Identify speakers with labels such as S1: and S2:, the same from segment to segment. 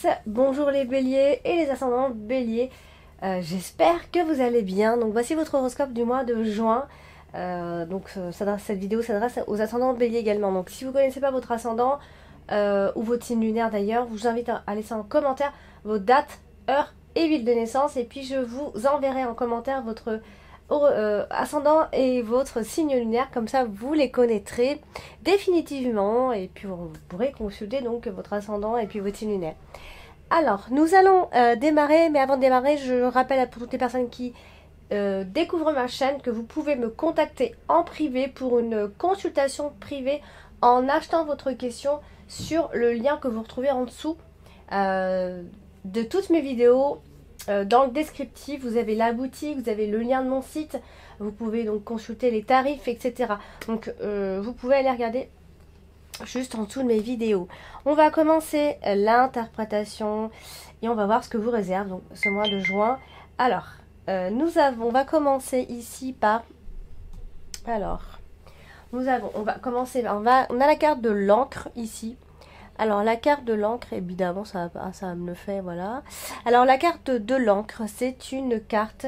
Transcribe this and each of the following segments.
S1: tous, bonjour les béliers et les ascendants béliers, j'espère que vous allez bien. Donc voici votre horoscope du mois de juin. Cette vidéo s'adresse aux ascendants béliers également. Donc si vous ne connaissez pas votre ascendant ou votre signe lunaire d'ailleurs, je vous invite à laisser en commentaire vos dates, heures et ville de naissance. Et puis je vous enverrai en commentaire votre ascendant et votre signe lunaire, comme ça vous les connaîtrez définitivement et puis vous pourrez consulter donc votre ascendant et puis votre signe lunaire. Alors nous allons démarrer, mais avant de démarrer je rappelle pour toutes les personnes qui découvrent ma chaîne que vous pouvez me contacter en privé pour une consultation privée en achetant votre question sur le lien que vous retrouvez en dessous de toutes mes vidéos. Dans le descriptif, vous avez la boutique, vous avez le lien de mon site, vous pouvez donc consulter les tarifs, etc. Donc vous pouvez aller regarder juste en dessous de mes vidéos. On va commencer l'interprétation et on va voir ce que vous réserve donc, ce mois de juin. Alors, on va commencer ici par... Alors, on a la carte de l'encre ici. Alors la carte de l'encre, évidemment, ça me le fait, voilà. Alors la carte de l'encre, c'est une carte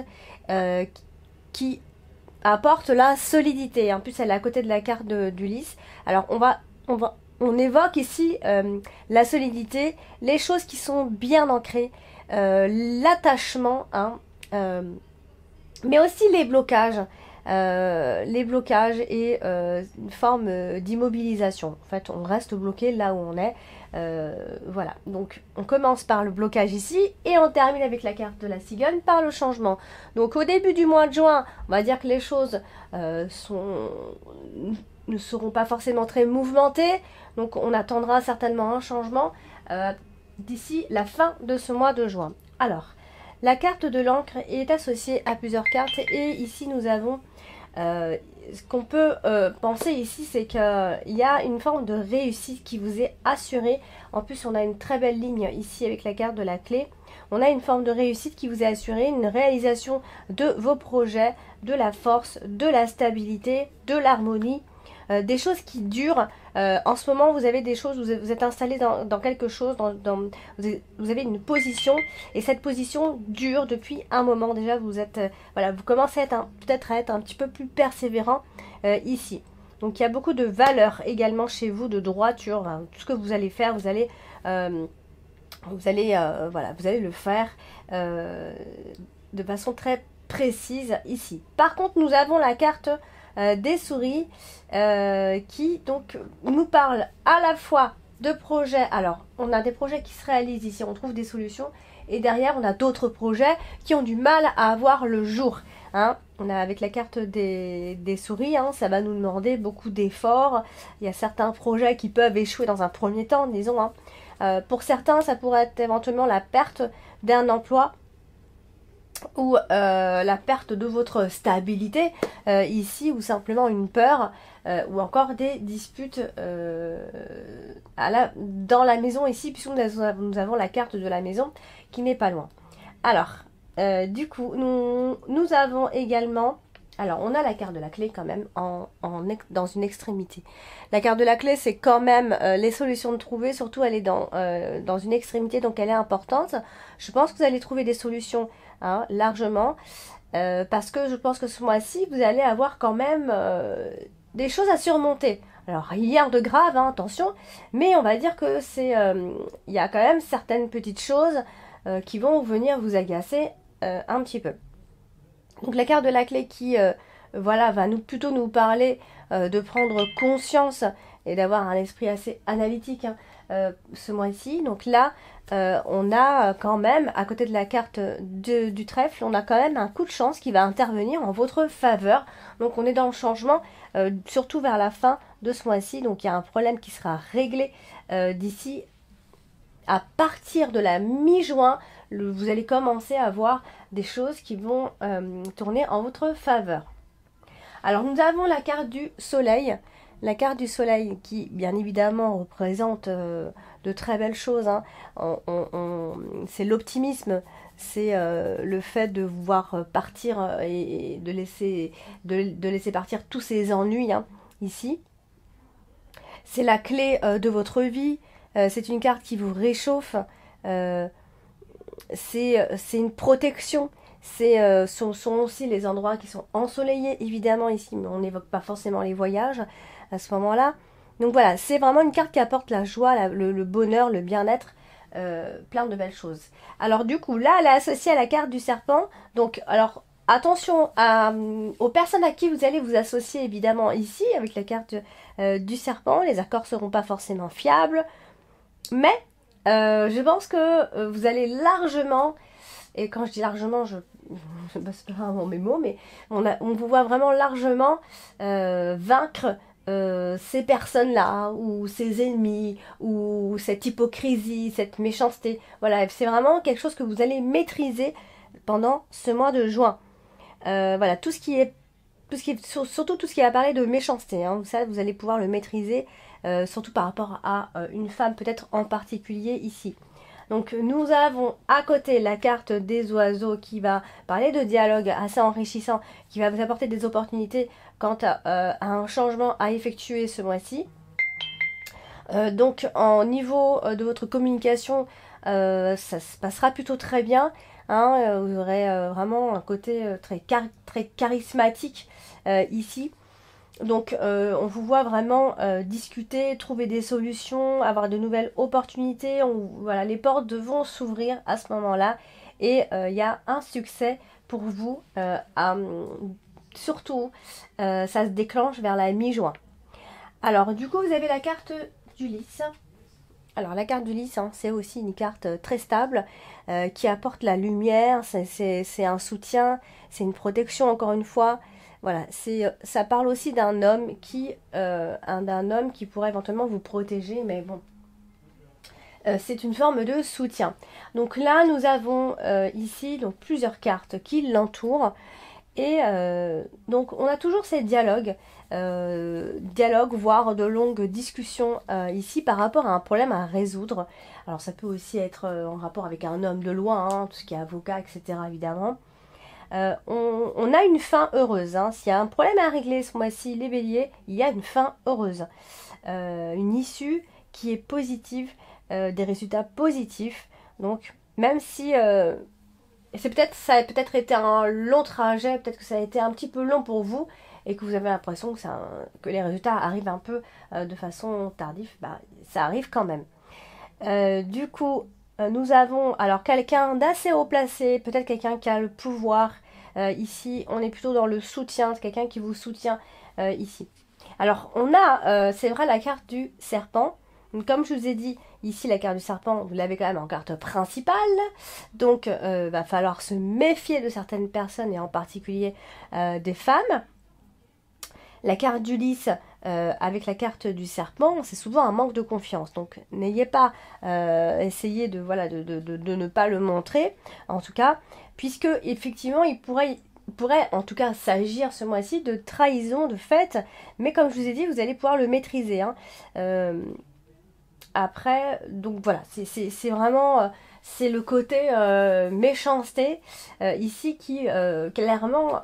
S1: qui apporte la solidité. En plus, elle est à côté de la carte d'Ulysse. Alors on évoque ici la solidité, les choses qui sont bien ancrées, l'attachement, hein, mais aussi les blocages. Et une forme d'immobilisation. En fait, on reste bloqué là où on est. Voilà. Donc, on commence par le blocage ici et on termine avec la carte de la cigogne par le changement. Donc, au début du mois de juin, on va dire que les choses ne seront pas forcément très mouvementées. Donc, on attendra certainement un changement d'ici la fin de ce mois de juin. Alors, la carte de l'encre est associée à plusieurs cartes et ici nous avons ce qu'on peut penser ici, c'est qu'il y a une forme de réussite qui vous est assurée. En plus, on a une très belle ligne ici avec la carte de la clé. On a une forme de réussite qui vous est assurée, une réalisation de vos projets, de la force, de la stabilité, de l'harmonie. Des choses qui durent. En ce moment, vous avez des choses, vous êtes installé dans quelque chose, vous avez une position, et cette position dure depuis un moment. Déjà, vous commencez peut-être à être un petit peu plus persévérant ici. Donc, il y a beaucoup de valeur également chez vous, de droiture. Hein. Tout ce que vous allez faire, vous allez le faire de façon très précise ici. Par contre, nous avons la carte des souris qui donc nous parle à la fois de projets. Alors on a des projets qui se réalisent ici, on trouve des solutions, et derrière on a d'autres projets qui ont du mal à avoir le jour, hein. On a avec la carte des souris, hein, ça va nous demander beaucoup d'efforts. Il y a certains projets qui peuvent échouer dans un premier temps, disons, hein. Pour certains ça pourrait être éventuellement la perte d'un emploi ou la perte de votre stabilité ici, ou simplement une peur, ou encore des disputes dans la maison ici, puisque nous avons la carte de la maison qui n'est pas loin. Alors, du coup, nous avons également... Alors, on a la carte de la clé quand même dans une extrémité. La carte de la clé, c'est quand même les solutions de trouver. Surtout, elle est dans une extrémité, donc elle est importante. Je pense que vous allez trouver des solutions, hein, largement. Parce que je pense que ce mois-ci, vous allez avoir quand même des choses à surmonter. Alors, rien de grave, hein, attention. Mais on va dire que il y a quand même certaines petites choses qui vont venir vous agacer un petit peu. Donc la carte de la clé qui va plutôt nous parler de prendre conscience et d'avoir un esprit assez analytique, hein, ce mois-ci. Donc là, on a quand même, à côté de la carte du trèfle, on a quand même un coup de chance qui va intervenir en votre faveur. Donc on est dans le changement, surtout vers la fin de ce mois-ci. Donc il y a un problème qui sera réglé d'ici à partir de la mi-juin. Vous allez commencer à voir des choses qui vont tourner en votre faveur. Alors nous avons la carte du soleil. La carte du soleil qui bien évidemment représente de très belles choses, hein. C'est l'optimisme, c'est le fait de voir partir et de laisser partir tous ces ennuis, hein, ici. C'est la clé de votre vie. C'est une carte qui vous réchauffe. c'est une protection. Sont aussi les endroits qui sont ensoleillés, évidemment, ici, mais on n'évoque pas forcément les voyages à ce moment-là. Donc voilà, c'est vraiment une carte qui apporte la joie, le bonheur, le bien-être, plein de belles choses. Alors du coup, là, elle est associée à la carte du serpent. Donc, alors, attention aux personnes à qui vous allez vous associer, évidemment, ici, avec la carte du serpent. Les accords ne seront pas forcément fiables, mais je pense que vous allez largement... Et quand je dis largement, je passe pas vraiment mes mots, mais on vous voit vraiment largement vaincre ces personnes-là, ou ces ennemis, ou cette hypocrisie, cette méchanceté. Voilà, c'est vraiment quelque chose que vous allez maîtriser pendant ce mois de juin. Voilà, surtout tout ce qui va parler de méchanceté, hein, ça vous allez pouvoir le maîtriser, surtout par rapport à une femme peut-être en particulier ici. Donc nous avons à côté la carte des oiseaux qui va parler de dialogue assez enrichissant, qui va vous apporter des opportunités quant à un changement à effectuer ce mois-ci. Donc en niveau de votre communication, ça se passera plutôt très bien. Hein, vous aurez vraiment un côté très charismatique ici. Donc on vous voit vraiment discuter, trouver des solutions, avoir de nouvelles opportunités. Voilà, les portes vont s'ouvrir à ce moment-là et il y a un succès pour vous. Surtout, ça se déclenche vers la mi-juin. Alors du coup, vous avez la carte du lys. Alors la carte du lys, hein, c'est aussi une carte très stable qui apporte la lumière, c'est un soutien, c'est une protection encore une fois. Voilà, ça parle aussi d'un homme qui pourrait éventuellement vous protéger, mais bon, c'est une forme de soutien. Donc là, nous avons ici donc plusieurs cartes qui l'entourent. Et donc on a toujours ces dialogues, voire de longues discussions ici par rapport à un problème à résoudre. Alors ça peut aussi être en rapport avec un homme de loi, hein, tout ce qui est avocat, etc. évidemment. On a une fin heureuse. Hein. S'il y a un problème à régler ce mois-ci, les béliers, il y a une fin heureuse. Une issue qui est positive, des résultats positifs. Donc même si... ça a peut-être été un long trajet, peut-être que ça a été un petit peu long pour vous et que vous avez l'impression que les résultats arrivent un peu de façon tardive, bah, ça arrive quand même. Du coup, nous avons alors quelqu'un d'assez haut placé, peut-être quelqu'un qui a le pouvoir. Ici, on est plutôt dans le soutien, quelqu'un qui vous soutient ici. Alors, on a, c'est vrai, la carte du serpent. Donc, comme je vous ai dit, ici, la carte du serpent, vous l'avez quand même en carte principale. Donc, va falloir se méfier de certaines personnes, et en particulier des femmes. La carte du lys avec la carte du serpent, c'est souvent un manque de confiance. Donc, n'ayez pas essayé de ne pas le montrer, en tout cas, puisque, effectivement, il pourrait en tout cas s'agir ce mois-ci de trahison, de fait, mais comme je vous ai dit, vous allez pouvoir le maîtriser. Hein. Après, donc voilà, c'est vraiment, c'est le côté méchanceté ici qui, clairement,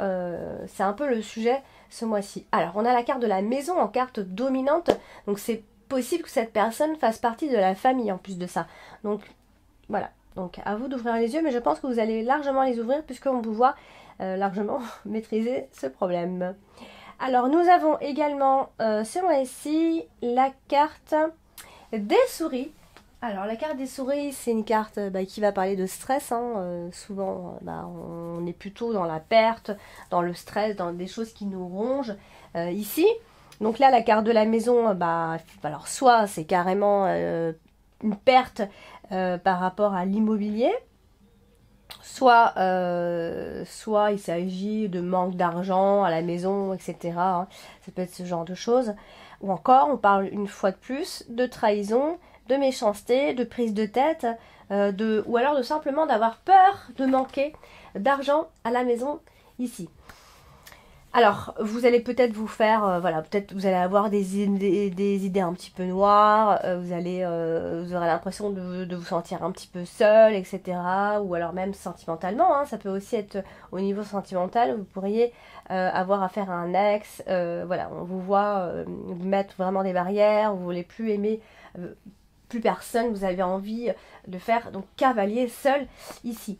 S1: c'est un peu le sujet ce mois-ci. Alors, on a la carte de la maison en carte dominante, donc c'est possible que cette personne fasse partie de la famille en plus de ça. Donc, voilà. Donc, à vous d'ouvrir les yeux, mais je pense que vous allez largement les ouvrir puisqu'on vous voit largement maîtriser ce problème. Alors, nous avons également ce mois-ci la carte des souris. Alors la carte des souris, c'est une carte qui va parler de stress. Hein. Souvent, on est plutôt dans la perte, dans le stress, dans des choses qui nous rongent ici. Donc là, la carte de la maison, alors soit c'est carrément une perte par rapport à l'immobilier, soit il s'agit de manque d'argent à la maison, etc. Hein. Ça peut être ce genre de choses. Ou encore, on parle une fois de plus de trahison, de méchanceté, de prise de tête, ou alors de simplement d'avoir peur de manquer d'argent à la maison ici. Alors, vous allez peut-être vous faire, peut-être vous allez avoir des idées un petit peu noires, vous aurez l'impression de vous sentir un petit peu seul, etc. Ou alors même sentimentalement, hein, ça peut aussi être au niveau sentimental, vous pourriez avoir affaire à un ex, on vous voit vous mettre vraiment des barrières, vous voulez plus aimer plus personne, vous avez envie de faire donc cavalier seul ici.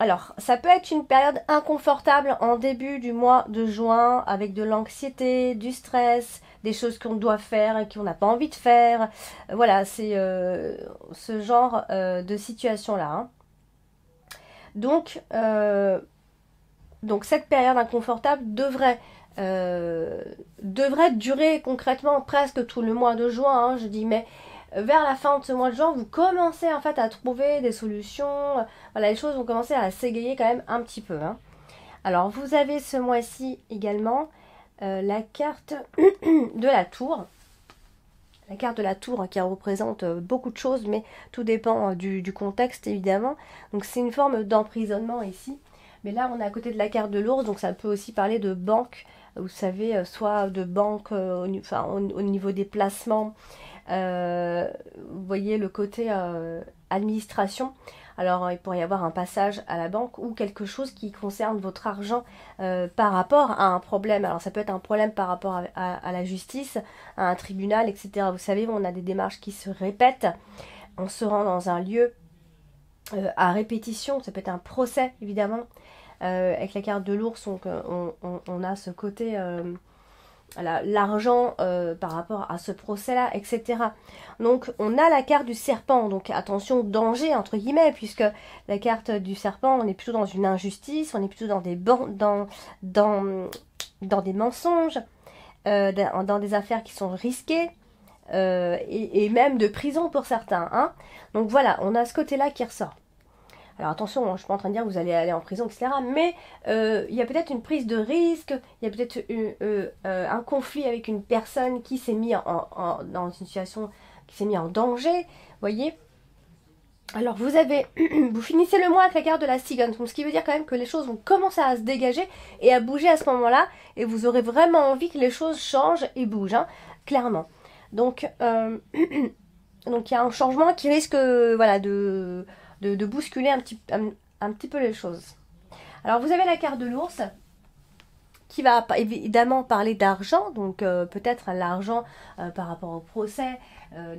S1: Alors, ça peut être une période inconfortable en début du mois de juin avec de l'anxiété, du stress, des choses qu'on doit faire et qu'on n'a pas envie de faire. Voilà, c'est ce genre de situation-là. Hein. Donc cette période inconfortable devrait durer concrètement presque tout le mois de juin, hein, je dis, mais vers la fin de ce mois de juin, vous commencez en fait à trouver des solutions. Voilà, les choses vont commencer à s'égayer quand même un petit peu. Hein. Alors, vous avez ce mois-ci également la carte de la tour. La carte de la tour qui représente beaucoup de choses, mais tout dépend du contexte évidemment. Donc, c'est une forme d'emprisonnement ici. Mais là, on est à côté de la carte de l'ours, donc ça peut aussi parler de banque. Vous savez, soit de banque au niveau des placements. Vous voyez le côté administration. Alors il pourrait y avoir un passage à la banque ou quelque chose qui concerne votre argent par rapport à un problème. Alors ça peut être un problème par rapport à la justice, à un tribunal, etc. Vous savez, on a des démarches qui se répètent. On se rend dans un lieu à répétition. Ça peut être un procès évidemment. Avec la carte de l'ours, on a ce côté... l'argent par rapport à ce procès-là, etc. Donc, on a la carte du serpent. Donc, attention, danger, entre guillemets, puisque la carte du serpent, on est plutôt dans une injustice, on est plutôt dans des mensonges, dans des affaires qui sont risquées, et même de prison pour certains. Hein. Donc, voilà, on a ce côté-là qui ressort. Alors attention, je ne suis pas en train de dire que vous allez aller en prison, etc. Mais il y a peut-être une prise de risque, il y a peut-être un conflit avec une personne qui s'est mis dans une situation, qui s'est mis en danger, voyez. Alors vous finissez le mois avec la carte de la cigogne, ce qui veut dire quand même que les choses vont commencer à se dégager et à bouger à ce moment-là, et vous aurez vraiment envie que les choses changent et bougent, hein, clairement. Donc il y a un changement qui risque voilà, de bousculer un petit peu les choses. Alors vous avez la carte de l'ours qui va évidemment parler d'argent, donc peut-être l'argent par rapport au procès,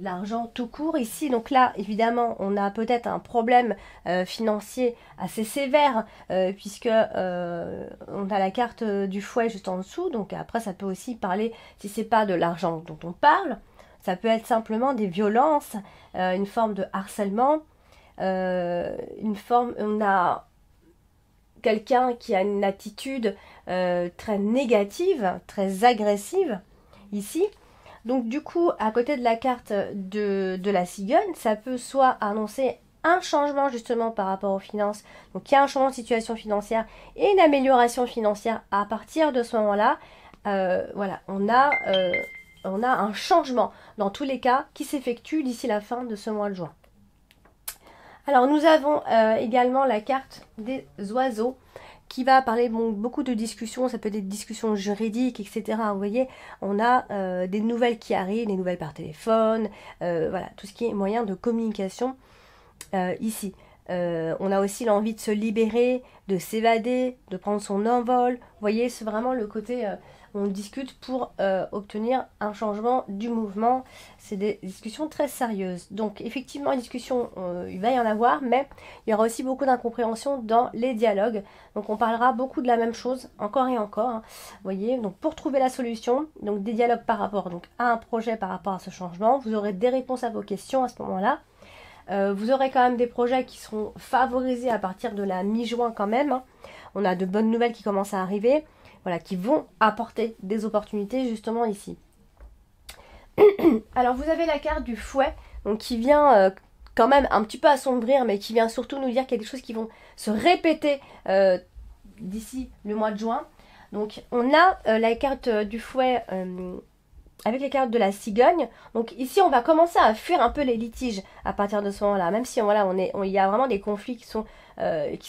S1: l'argent tout court ici. Donc là, évidemment, on a peut-être un problème financier assez sévère puisque on a la carte du fouet juste en dessous. Donc après, ça peut aussi parler, si c'est pas de l'argent dont on parle, ça peut être simplement des violences, une forme de harcèlement. On a quelqu'un qui a une attitude très négative, très agressive ici. Donc du coup, à côté de la carte de la cigogne, ça peut soit annoncer un changement justement par rapport aux finances. Donc il y a un changement de situation financière et une amélioration financière à partir de ce moment-là. Voilà, on a un changement dans tous les cas qui s'effectue d'ici la fin de ce mois de juin. Alors nous avons également la carte des oiseaux qui va parler beaucoup de discussions, ça peut être des discussions juridiques, etc. Vous voyez, on a des nouvelles qui arrivent, des nouvelles par téléphone, voilà, tout ce qui est moyen de communication ici. On a aussi l'envie de se libérer, de s'évader, de prendre son envol. Vous voyez, c'est vraiment le côté... on discute pour obtenir un changement du mouvement. C'est des discussions très sérieuses. Donc effectivement, une discussion, il va y en avoir, mais il y aura aussi beaucoup d'incompréhension dans les dialogues. Donc on parlera beaucoup de la même chose, encore et encore. Hein. Vous voyez, donc pour trouver la solution, donc des dialogues par rapport donc, à un projet, par rapport à ce changement, vous aurez des réponses à vos questions à ce moment-là. Vous aurez quand même des projets qui seront favorisés à partir de la mi-juin quand même. Hein. On a de bonnes nouvelles qui commencent à arriver. Voilà, qui vont apporter des opportunités justement ici. Alors vous avez la carte du fouet, donc qui vient quand même un petit peu assombrir, mais qui vient surtout nous dire qu'il y a des choses qui vont se répéter d'ici le mois de juin. Donc on a la carte du fouet avec les cartes de la cigogne. Donc ici on va commencer à fuir un peu les litiges à partir de ce moment-là, même si voilà, il y a vraiment des conflits qui sont il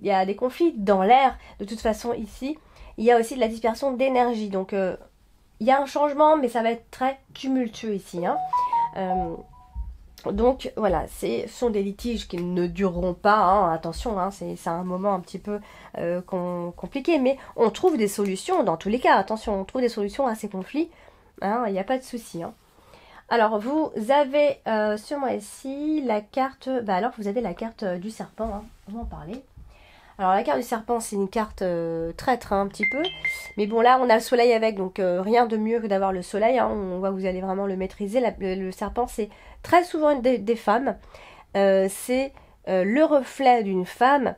S1: y a des conflits dans l'air de toute façon ici. Il y a aussi de la dispersion d'énergie, donc il y a un changement, mais ça va être très tumultueux ici. Hein. Donc voilà, ce sont des litiges qui ne dureront pas, hein, attention, hein, c'est un moment un petit peu compliqué, mais on trouve des solutions dans tous les cas, attention, on trouve des solutions à ces conflits, hein, il n'y a pas de souci. Hein. Alors, vous avez ce mois-ci la carte... Bah alors, vous avez la carte du serpent, hein, on va en parler. Alors, la carte du serpent, c'est une carte traître, hein, un petit peu. Mais bon, là, on a le soleil avec, donc rien de mieux que d'avoir le soleil. Hein, on voit que vous allez vraiment le maîtriser. Le serpent, c'est très souvent des femmes. C'est le reflet d'une femme.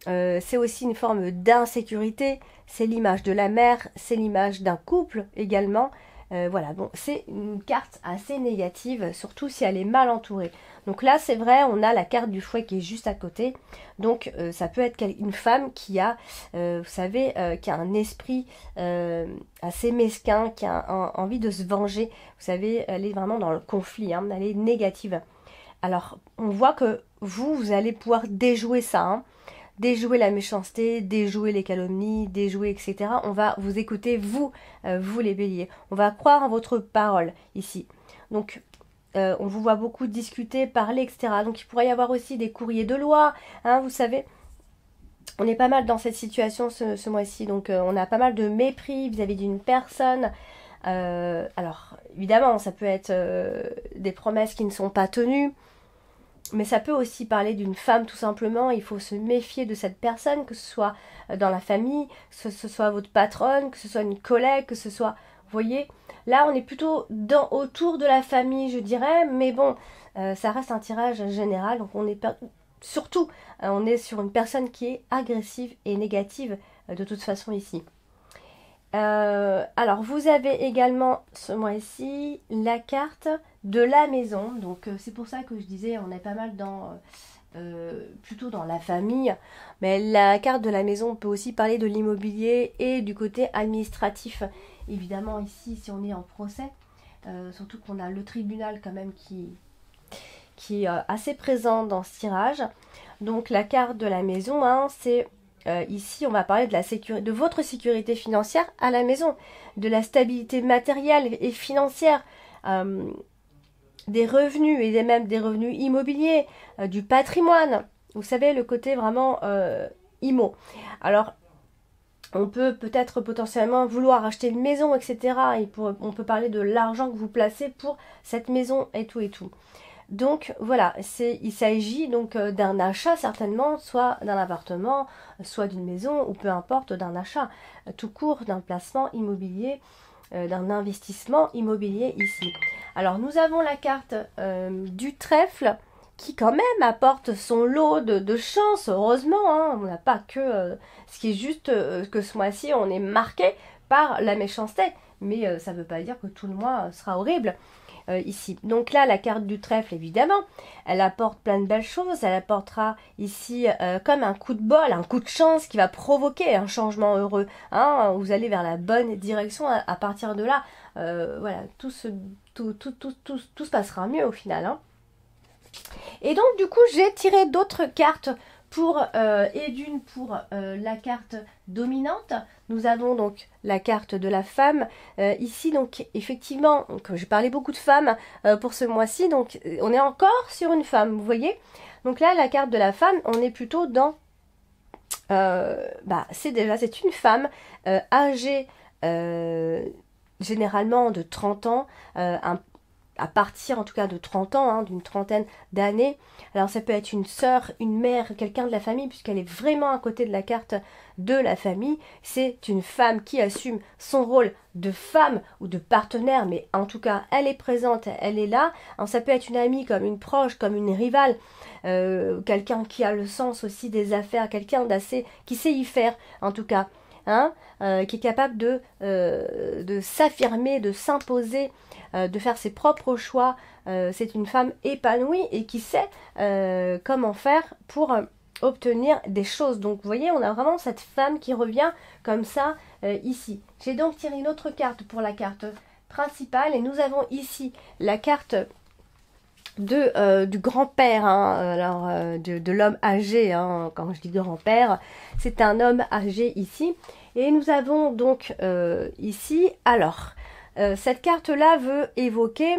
S1: C'est aussi une forme d'insécurité. C'est l'image de la mère. C'est l'image d'un couple également. Voilà, bon, c'est une carte assez négative, surtout si elle est mal entourée. Donc là, c'est vrai, on a la carte du fouet qui est juste à côté. Donc, ça peut être une femme qui a, vous savez, qui a un esprit assez mesquin, qui a envie de se venger. Vous savez, elle est vraiment dans le conflit, hein, elle est négative. Alors, on voit que vous allez pouvoir déjouer ça, hein. Déjouer la méchanceté, déjouer les calomnies, déjouer, etc. On va vous écouter, vous les béliers. On va croire en votre parole ici. Donc, on vous voit beaucoup discuter, parler, etc. Donc, il pourrait y avoir aussi des courriers de loi, hein, vous savez. On est pas mal dans cette situation ce mois-ci. Donc, on a pas mal de mépris vis-à-vis d'une personne. Alors, évidemment, ça peut être des promesses qui ne sont pas tenues. Mais ça peut aussi parler d'une femme tout simplement. Il faut se méfier de cette personne, que ce soit dans la famille, que ce soit votre patronne, que ce soit une collègue, que ce soit... Vous voyez, là on est plutôt autour de la famille, je dirais. Mais bon, ça reste un tirage général. Donc on est surtout, on est sur une personne qui est agressive et négative de toute façon ici. Alors, vous avez également ce mois-ci la carte de la maison. Donc, c'est pour ça que je disais, on est pas mal dans plutôt dans la famille. Mais la carte de la maison peut aussi parler de l'immobilier et du côté administratif. Évidemment, ici, si on est en procès, surtout qu'on a le tribunal quand même qui est assez présent dans ce tirage. Donc, la carte de la maison, hein, c'est... ici, on va parler de votre sécurité financière à la maison, de la stabilité matérielle et financière, des revenus et même des revenus immobiliers, du patrimoine. Vous savez, le côté vraiment immo. Alors, on peut peut-être potentiellement vouloir acheter une maison, etc. On peut parler de l'argent que vous placez pour cette maison et tout et tout. Donc voilà, il s'agit donc d'un achat certainement, soit d'un appartement, soit d'une maison, ou peu importe, d'un achat tout court, d'un placement immobilier, d'un investissement immobilier ici. Alors nous avons la carte du trèfle qui quand même apporte son lot de chance, heureusement, hein. On n'a pas que ce qui est juste que ce mois-ci on est marqué par la méchanceté, mais ça ne veut pas dire que tout le mois sera horrible. Ici. Donc là, la carte du trèfle, évidemment, elle apporte plein de belles choses. Elle apportera ici comme un coup de bol, un coup de chance qui va provoquer un changement heureux. Hein, vous allez vers la bonne direction. À partir de là, voilà, tout se passera mieux au final. Hein. Et donc, du coup, j'ai tiré d'autres cartes pour la carte dominante. Nous avons donc la carte de la femme. Ici, donc, effectivement, je parlais beaucoup de femmes pour ce mois-ci. Donc, on est encore sur une femme, vous voyez. Donc là, la carte de la femme, on est plutôt dans... c'est une femme âgée généralement de 30 ans, à partir en tout cas de 30 ans, hein, d'une trentaine d'années. Alors ça peut être une sœur, une mère, quelqu'un de la famille, puisqu'elle est vraiment à côté de la carte de la famille. C'est une femme qui assume son rôle de femme ou de partenaire, mais en tout cas elle est présente, elle est là. Alors ça peut être une amie, comme une proche, comme une rivale, quelqu'un qui a le sens aussi des affaires, quelqu'un d'assez, qui sait y faire en tout cas. Hein, qui est capable de s'affirmer, de s'imposer, de faire ses propres choix. C'est une femme épanouie et qui sait comment faire pour obtenir des choses. Donc vous voyez, on a vraiment cette femme qui revient comme ça ici. J'ai donc tiré une autre carte pour la carte principale et nous avons ici la carte du grand-père, hein, alors de l'homme âgé, hein, quand je dis grand-père, c'est un homme âgé ici. Et nous avons donc ici, alors, cette carte-là veut évoquer,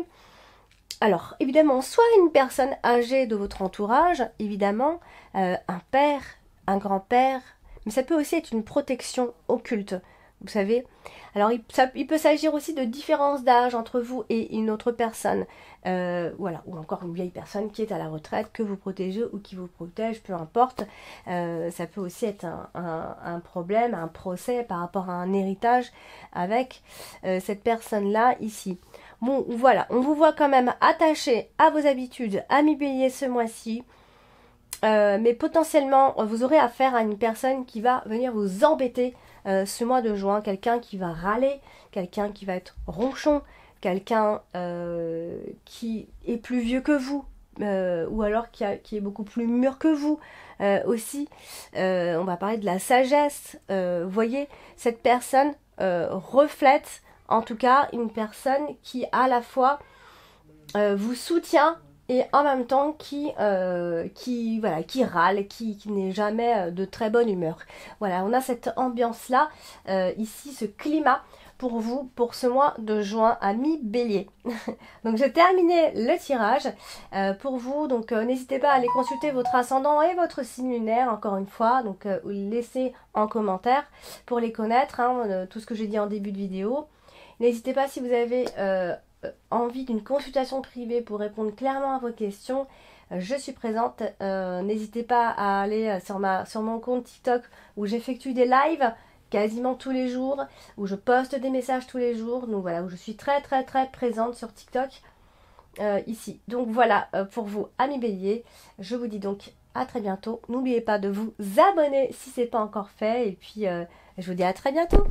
S1: alors évidemment, soit une personne âgée de votre entourage, évidemment, un père, un grand-père, mais ça peut aussi être une protection occulte. vous savez. Alors il peut s'agir aussi de différence d'âge entre vous et une autre personne, voilà, ou encore une vieille personne qui est à la retraite, que vous protégez ou qui vous protège, peu importe. Ça peut aussi être un problème, un procès par rapport à un héritage avec cette personne-là ici. Bon, voilà, on vous voit quand même attaché à vos habitudes, ami Bélier, ce mois-ci. Mais potentiellement, vous aurez affaire à une personne qui va venir vous embêter ce mois de juin. Quelqu'un qui va râler, quelqu'un qui va être ronchon, quelqu'un qui est plus vieux que vous, ou alors qui est beaucoup plus mûr que vous aussi. On va parler de la sagesse. Voyez, cette personne reflète en tout cas une personne qui à la fois vous soutient et en même temps qui râle, qui n'est jamais de très bonne humeur. Voilà, on a cette ambiance-là, ici, ce climat pour vous, pour ce mois de juin, amis Bélier. Donc j'ai terminé le tirage pour vous, donc n'hésitez pas à aller consulter votre ascendant et votre signe lunaire, encore une fois, donc laissez en commentaire pour les connaître, hein, tout ce que j'ai dit en début de vidéo. N'hésitez pas si vous avez envie d'une consultation privée pour répondre clairement à vos questions, je suis présente. N'hésitez pas à aller sur mon compte TikTok où j'effectue des lives quasiment tous les jours, où je poste des messages tous les jours. Donc voilà, où je suis très présente sur TikTok ici. Donc voilà pour vous, amis Bélier. Je vous dis donc à très bientôt. N'oubliez pas de vous abonner si ce n'est pas encore fait. Et puis je vous dis à très bientôt.